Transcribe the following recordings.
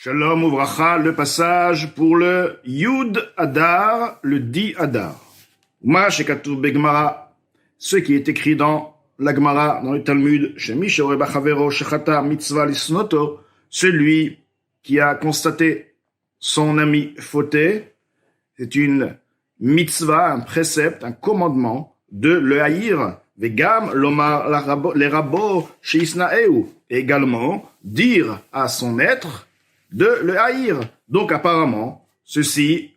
Shalom Uvracha, le passage pour le Yud Adar, le 10 Adar. Ma shekatuv begmara, ce qui est écrit dans la Gemara, dans le Talmud, shemi sheore bachavero shechata mitzvah lisnoto, celui qui a constaté son ami fauté, c'est une mitzvah, un précepte, un commandement de le haïr, vegam lomar les rabbos sheisnaeu, également dire à son maître de le haïr. Donc apparemment, ceci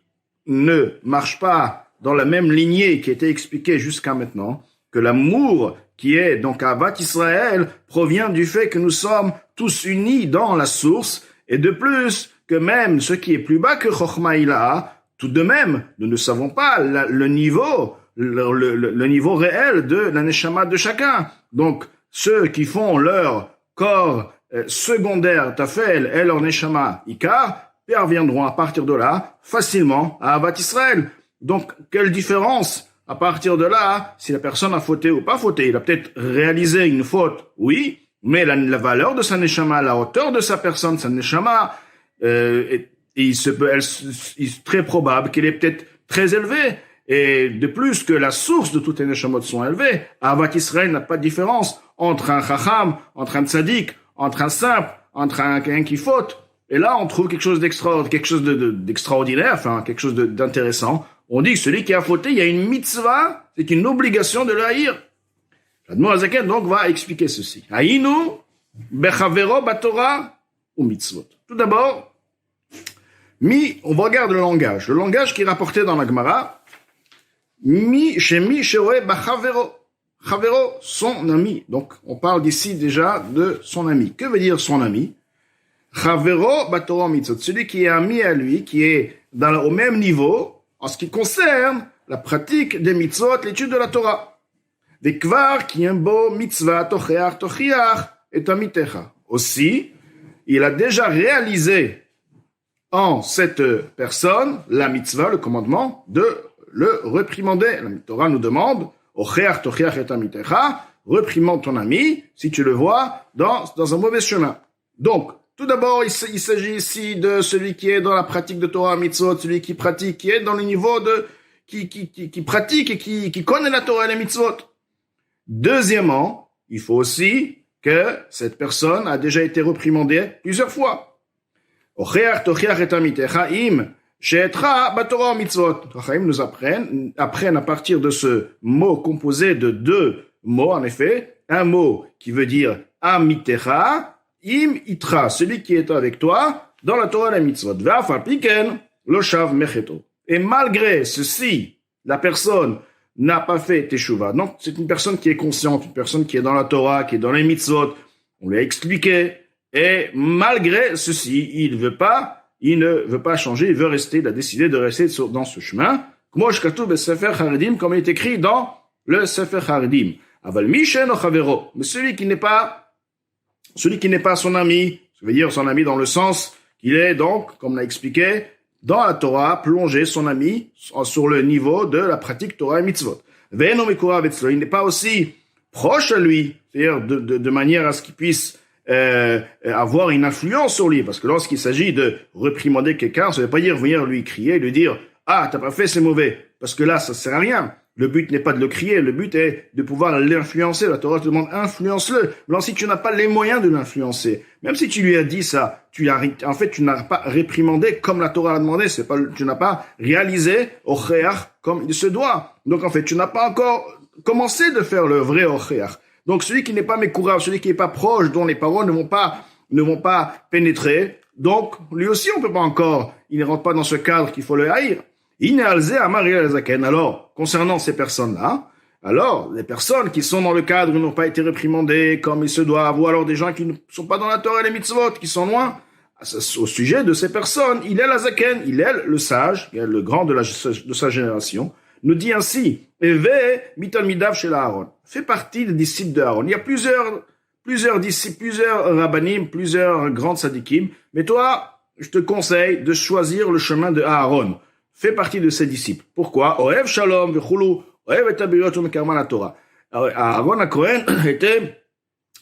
ne marche pas dans la même lignée qui était expliquée jusqu'à maintenant, que l'amour qui est donc à Avat Israël provient du fait que nous sommes tous unis dans la source, et de plus que même ce qui est plus bas que Chochma Ilaha, tout de même, nous ne savons pas le niveau réel de la neshama de chacun. Donc ceux qui font leur corps secondaire tafel et leur neshama ikar parviendront à partir de là facilement à Avat Israël. Donc quelle différence à partir de là si la personne a fauté ou pas fauté? Il a peut-être réalisé une faute, oui, mais la valeur de sa neshama, la hauteur de sa personne, sa neshama, est très probable qu'elle est peut-être très élevée. Et de plus que la source de toutes les neshamot sont élevées, à Avat Israël n'a pas de différence entre un chacham, entre un tzaddik, entre un simple, entre un qui faute. Et là, on trouve quelque chose d'extraordinaire, enfin, quelque chose d'intéressant. On dit que celui qui a fauté, il y a une mitzvah, c'est une obligation de le haïr. L'Admor HaZaken, donc, va expliquer ceci. Haïnu, bechavero batorah ou mitzvot. Tout d'abord, on regarde le langage. Le langage qui est rapporté dans la Gemara, shemi sheroe bachavero. Chavero, son ami. Donc, on parle d'ici déjà de son ami. Que veut dire son ami? Chavero batorah mitzvot. Celui qui est ami à lui, qui est au même niveau, en ce qui concerne la pratique des mitzvot, l'étude de la Torah. Vekvar ki yembo mitzvah tochiach et amitecha. Aussi, il a déjà réalisé en cette personne la mitzvah, le commandement de le réprimander. La Torah nous demande ochiach tochiach et amitecha, réprimande ton ami si tu le vois dans un mauvais chemin. Donc, tout d'abord, il s'agit ici de celui qui est dans la pratique de Torah mitzvot, celui qui pratique, qui est dans le niveau qui pratique et qui connaît la Torah et les mitzvot. Deuxièmement, il faut aussi que cette personne a déjà été réprimandée plusieurs fois. Ochiach tochiach et amitecha im she'etra batorah mitzvot. Chaim nous apprennent à partir de ce mot composé de deux mots, en effet, un mot qui veut dire amitecha, im itra, celui qui est avec toi dans la Torah et la mitzvot. Ve'afal piken lo shav mecheto. Et malgré ceci, la personne n'a pas fait teshuva. Donc, c'est une personne qui est consciente, une personne qui est dans la Torah, qui est dans les mitzvot. On lui a expliqué. Et malgré ceci, il ne veut pas changer, il veut rester, il a décidé de rester dans ce chemin. Comme il est écrit dans le Sefer Haredim. Aval mishen o chavero. Mais celui qui n'est pas son ami, ça veut dire son ami dans le sens qu'il est donc, comme on l'a expliqué, dans la Torah, plongé son ami sur le niveau de la pratique Torah et mitzvot. Il n'est pas aussi proche à lui, c'est-à-dire de manière à ce qu'il puisse avoir une influence sur lui, parce que lorsqu'il s'agit de réprimander quelqu'un, ça ne veut pas dire venir lui crier, lui dire « Ah, t'as pas fait, c'est mauvais », parce que là, ça sert à rien. Le but n'est pas de le crier, le but est de pouvoir l'influencer. La Torah te demande influence-le. Mais si tu n'as pas les moyens de l'influencer, même si tu lui as dit ça, tu n'as pas réprimandé comme la Torah a demandé. Tu n'as pas réalisé ocheach comme il se doit. Donc en fait, tu n'as pas encore commencé de faire le vrai ocheach. Donc celui qui n'est pas mécourable, celui qui n'est pas proche, dont les paroles ne vont pas pénétrer, donc lui aussi on peut pas encore, il ne rentre pas dans ce cadre qu'il faut le haïr. Alors, concernant ces personnes-là, alors, les personnes qui sont dans le cadre n'ont pas été réprimandées comme il se doit, ou alors des gens qui ne sont pas dans la Torah et les mitzvot, qui sont loin, au sujet de ces personnes, il est l'Azaken, il est le sage, il est le grand de sa génération, nous dit ainsi, Eve mitalmidav shel Aaron, fait partie des disciples de Aaron. Il y a plusieurs disciples, plusieurs rabbanim, plusieurs grands tzadikim, mais toi, je te conseille de choisir le chemin de Aaron. Fait partie de ses disciples. Pourquoi? Ohev shalom v'chulu, ohev et abirot u'mekarman la Torah. Aaron HaKohen était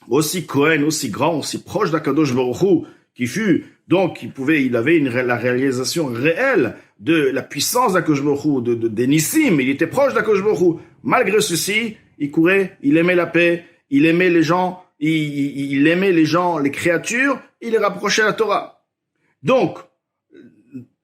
aussi Kohen, aussi grand, aussi proche d'Akadosh Baruch Hu il avait la réalisation réelle de la puissance d'Akadosh Baruch Hu, des Nissim, il était proche d'Akadosh Baruch Hu. Malgré ceci, il courait, il aimait la paix, il aimait les gens, il aimait les gens, les créatures, il les rapprochait à la Torah. Donc,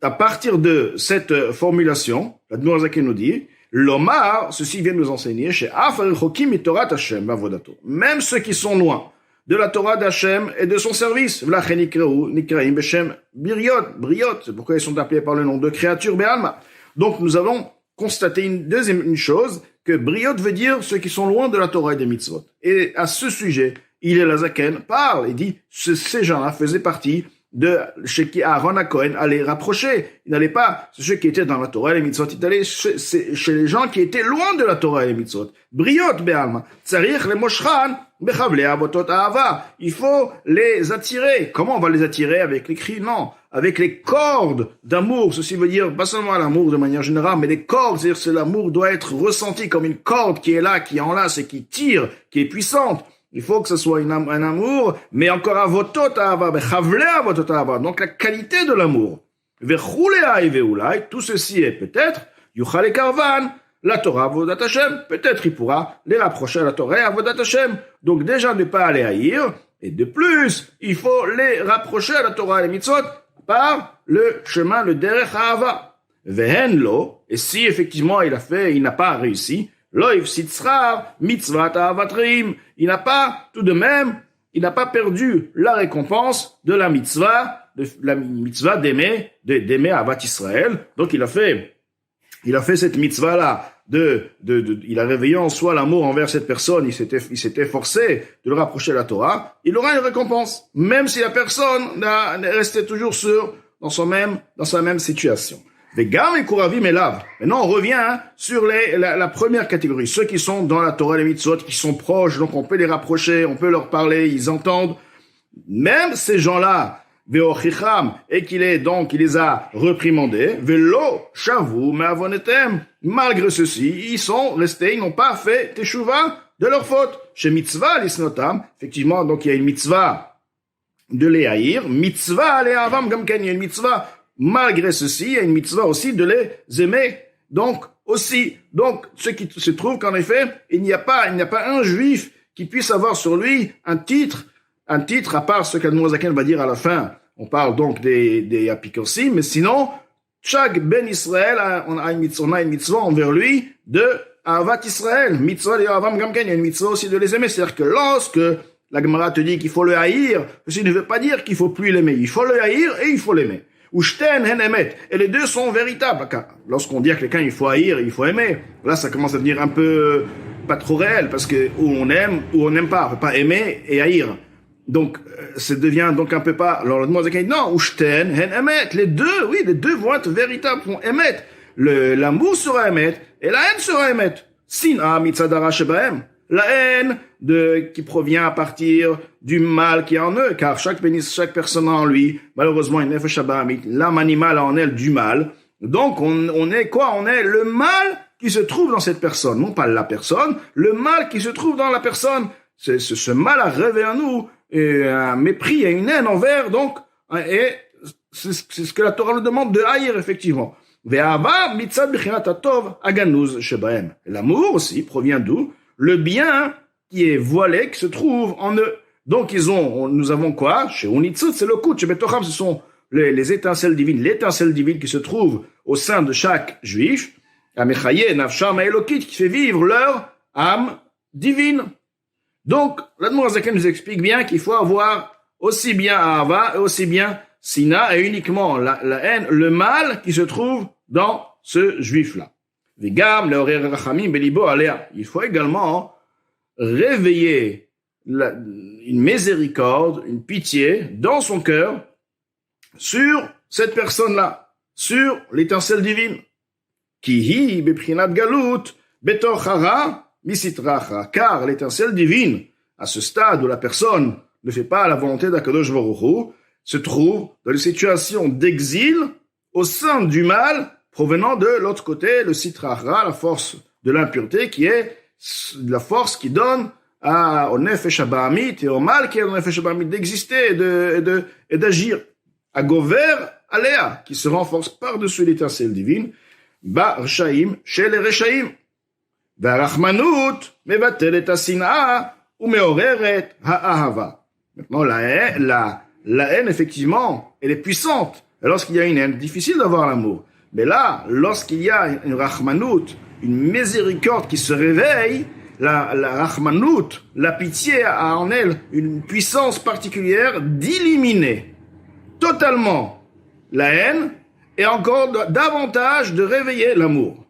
à partir de cette formulation, l'Admor Zaken nous dit, l'Omar, ceci vient nous enseigner, chez Afar Chokim et Torah Hashem, Mavodato. Même ceux qui sont loin de la Torah d'Hachem et de son service, Vlachen Nikraim Beshem Briot, c'est pourquoi ils sont appelés par le nom de créatures Be'alma. Donc, nous avons constaté une chose, que Briot veut dire ceux qui sont loin de la Torah et des mitzvot. Et à ce sujet, la Zaken parle et dit, ces gens-là faisaient partie de chez qui Aaron à Cohen allait rapprocher. Il n'allait pas, ceux qui étaient dans la Torah et les mitzvot, il allait chez les gens qui étaient loin de la Torah et les mitzvot. Briot be'alma. Tzarich le moshran bechavle avotot ahava. Il faut les attirer. Comment on va les attirer? Avec les cris? Non. Avec les cordes d'amour. Ceci veut dire pas seulement l'amour de manière générale, mais les cordes. C'est-à-dire que l'amour doit être ressenti comme une corde qui est là, qui enlace et qui tire, qui est puissante. Il faut que ce soit un amour, mais encore avotot ahava, bechavle avotot ahava. Donc la qualité de l'amour. Vechulea veulai, tout ceci est peut-être, yuchale karvan, la Torah avodat Hashem. Peut-être il pourra les rapprocher à la Torah avodat Hashem. Donc déjà ne pas les haïr, et de plus, il faut les rapprocher à la Torah et les mitzvot par le chemin, le derech ahava. Vehen lo, et si effectivement il n'a pas réussi, Loïv sitzrar mitzvat ahavatreim. Il n'a pas perdu la récompense de la mitzvah d'aimer Ahavat Israël. Donc il a fait cette mitzvah là il a réveillé en soi l'amour envers cette personne, il s'était forcé de le rapprocher à la Torah. Il aura une récompense, même si la personne restait toujours dans sa même situation. Vegam et Kuravim et Lav. Maintenant, on revient sur la première catégorie. Ceux qui sont dans la Torah et les mitzvot, qui sont proches, donc on peut les rapprocher, on peut leur parler, ils entendent. Même ces gens-là, Veochicham, et qu'il les a reprimandés, Velo, Shavu, Me'avonetem. Malgré ceci, ils sont restés, ils n'ont pas fait Teshuvah de leur faute. Chez mitzvah, l'isnotam, effectivement, donc il y a une mitzvah de les haïr, mitzvah, les avam, gamken, il y a une mitzvah. Malgré ceci, il y a une mitzvah aussi de les aimer. Donc, ce qui se trouve qu'en effet, il n'y a pas un juif qui puisse avoir sur lui un titre, à part ce qu'Admor Zaken va dire à la fin. On parle donc des apikorsim, mais sinon, chaque ben Israël, on a une mitzvah envers lui de Ahavat Israël. Mitzvah de Avam Gamken, il y a une mitzvah aussi de les aimer. C'est-à-dire que lorsque la Gemara te dit qu'il faut le haïr, ceci ne veut pas dire qu'il faut plus l'aimer. Il faut le haïr et il faut l'aimer. Ushten hen emet. Et les deux sont véritables. Lorsqu'on dit à quelqu'un il faut haïr, il faut aimer, là ça commence à devenir un peu pas trop réel, parce que ou on aime ou on n'aime pas. On peut pas aimer et haïr. Donc ça devient donc un peu pas. Alors le mot dit non, ushten hen emet. Les deux vont être véritables, vont émettre. L'amour sera émettre et la haine sera émettre. Sina mitzadara shebahem. La haine qui provient à partir du mal qui est en eux, car chaque personne a en lui, malheureusement, une nefesh abahamit, l'âme animale a en elle du mal. Donc, on est quoi? On est le mal qui se trouve dans cette personne. Non pas la personne, le mal qui se trouve dans la personne. Ce mal a réveillé en nous un mépris et une haine envers, donc, et c'est ce que la Torah nous demande de haïr, effectivement. L'amour aussi provient d'où? Le bien qui est voilé, qui se trouve en eux. Donc nous avons quoi? Chez Unitzut, c'est le coup. Chez Betocham, ce sont les étincelles divines, l'étincelle divine qui se trouve au sein de chaque juif. Amechaye, Nafsham, Elokit, qui fait vivre leur âme divine. Donc, l'Admor Zaken nous explique bien qu'il faut avoir aussi bien Ahava et aussi bien Sina, et uniquement la haine, le mal qui se trouve dans ce juif-là. Vigam, le rachamim, belibo alea. Il faut également réveiller une miséricorde, une pitié dans son cœur sur cette personne-là, sur l'étincelle divine. Kihi beprinat galut betochara misitracha. Car l'étincelle divine, à ce stade où la personne ne fait pas la volonté d'Akadosh Baruch Hu, se trouve dans une situation d'exil au sein du mal provenant de l'autre côté, le sitrara, la force de l'impureté, qui est la force qui donne au nefesh habahamit et au mal qui est dans le nefesh habahamit d'exister et d'agir. À gover aléa, qui se renforce par-dessus l'étincelle divine, ba reshaim chez les reshaim. Va rachmanut mevatel et asina ou meoreret ha'ahava. Maintenant, la haine, effectivement, elle est puissante. Lorsqu'il y a une haine, difficile d'avoir l'amour. Mais là, lorsqu'il y a une rachmanout, une miséricorde qui se réveille, la rachmanout, la pitié a en elle une puissance particulière d'éliminer totalement la haine et encore davantage de réveiller l'amour.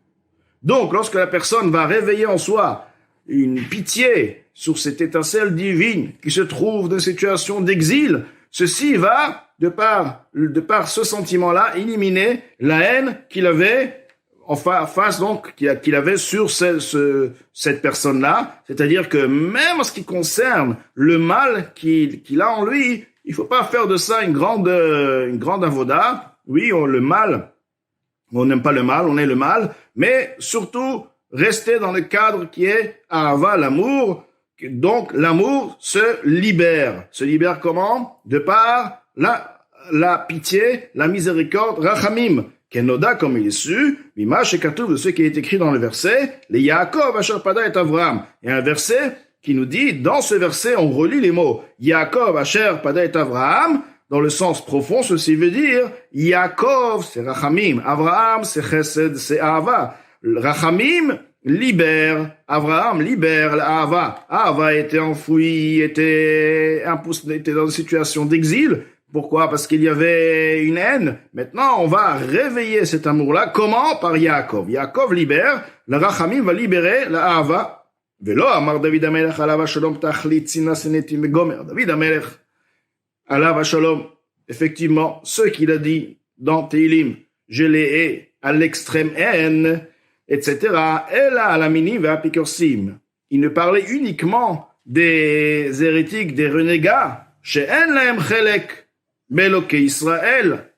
Donc, lorsque la personne va réveiller en soi une pitié sur cette étincelle divine qui se trouve dans une situation d'exil, ceci va, de par ce sentiment-là, éliminer la haine qu'il avait face donc qu'il avait sur cette personne-là. C'est-à-dire que même en ce qui concerne le mal qu'il a en lui, il faut pas faire de ça une grande avoda. Oui, le mal, on n'aime pas le mal, on est le mal, mais surtout rester dans le cadre qui est ahava, l'amour. Donc l'amour se libère. Se libère comment? De par la pitié, la miséricorde, rachamim, kenoda comme il est su, mima shekatuv de ce qui est écrit dans le verset, les Yaakov asher pada et Avraham. Il y a un verset qui nous dit, dans ce verset, on relit les mots Yaakov asher pada et Avraham, dans le sens profond, ceci veut dire Yaakov, c'est rachamim, Avraham, c'est chesed, c'est ahava. Rachamim libère, Avraham libère l'ahava. Ahava était enfoui, était dans une situation d'exil. Pourquoi? Parce qu'il y avait une haine. Maintenant, on va réveiller cet amour-là. Comment? Par Yaakov. Yaakov libère, le rachamim va libérer l'ahava. Velo amar David Amelech alav shalom tachlit tzina senetim gomer. David Amelech alav shalom. Effectivement, ce qu'il a dit dans Teilim, je les hais à l'extrême haine, etc. Ela alamini ve'apikorsim. Il ne parlait uniquement des hérétiques, des renégats, she'en lahem chelek beloke Israël,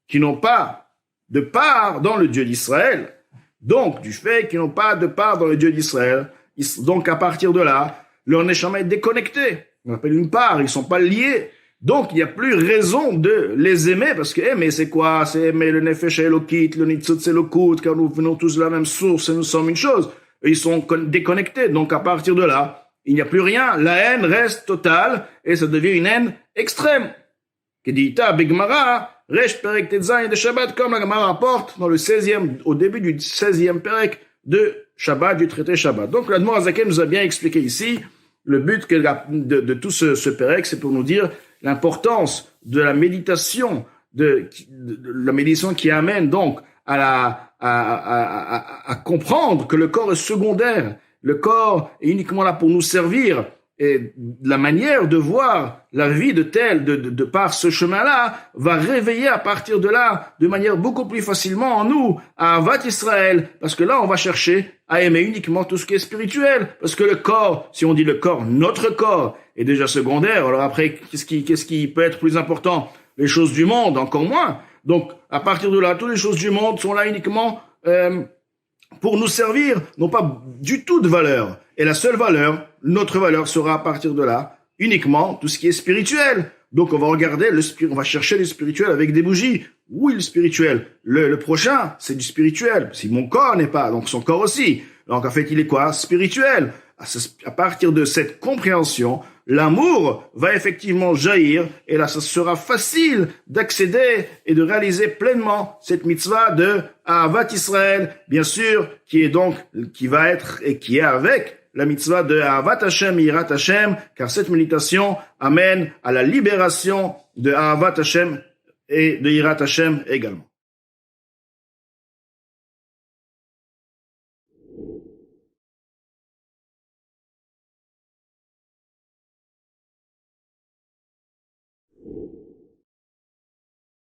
qui n'ont pas de part dans le Dieu d'Israël. Donc, du fait qu'ils n'ont pas de part dans le Dieu d'Israël, donc à partir de là, leur neshama est déconnecté. On appelle une part, ils sont pas liés. Donc, il n'y a plus raison de les aimer, parce que aimer, c'est quoi? C'est aimer le nefesh elokit, le nitzutz elokut, car nous venons tous de la même source et nous sommes une chose. Et ils sont déconnectés. Donc, à partir de là, il n'y a plus rien. La haine reste totale et ça devient une haine extrême. Kedita begmara, resh perek tetzayin de Shabbat, comme la Gemara rapporte dans le 16e, au début du 16e perek de Shabbat, du traité Shabbat. Donc, l'Admor Azaken nous a bien expliqué ici, le but de tout ce perek, c'est pour nous dire l'importance de la méditation, de la méditation qui amène donc à comprendre que le corps est secondaire. Le corps est uniquement là pour nous servir. Et la manière de voir la vie de par ce chemin-là va réveiller à partir de là, de manière beaucoup plus facilement en nous, à Avat Israël. Parce que là, on va chercher à aimer uniquement tout ce qui est spirituel. Parce que le corps, si on dit le corps, notre corps, est déjà secondaire. Alors après, qu'est-ce qui peut être plus important? Les choses du monde, encore moins. Donc, à partir de là, toutes les choses du monde sont là uniquement pour nous servir, n'ont pas du tout de valeur. Et la seule valeur, notre valeur sera à partir de là, uniquement tout ce qui est spirituel. Donc on va regarder on va chercher le spirituel avec des bougies. Oui, le spirituel. Le prochain, c'est du spirituel. Si mon corps n'est pas, donc son corps aussi. Donc en fait, il est quoi? Spirituel. À partir de cette compréhension, l'amour va effectivement jaillir et là, ça sera facile d'accéder et de réaliser pleinement cette mitzvah de Ahavat Israël, bien sûr, qui est avec la mitzvah de Ahavat Hashem, Yirat Hashem, car cette méditation amène à la libération de Ahavat Hashem et de Yirat Hashem également.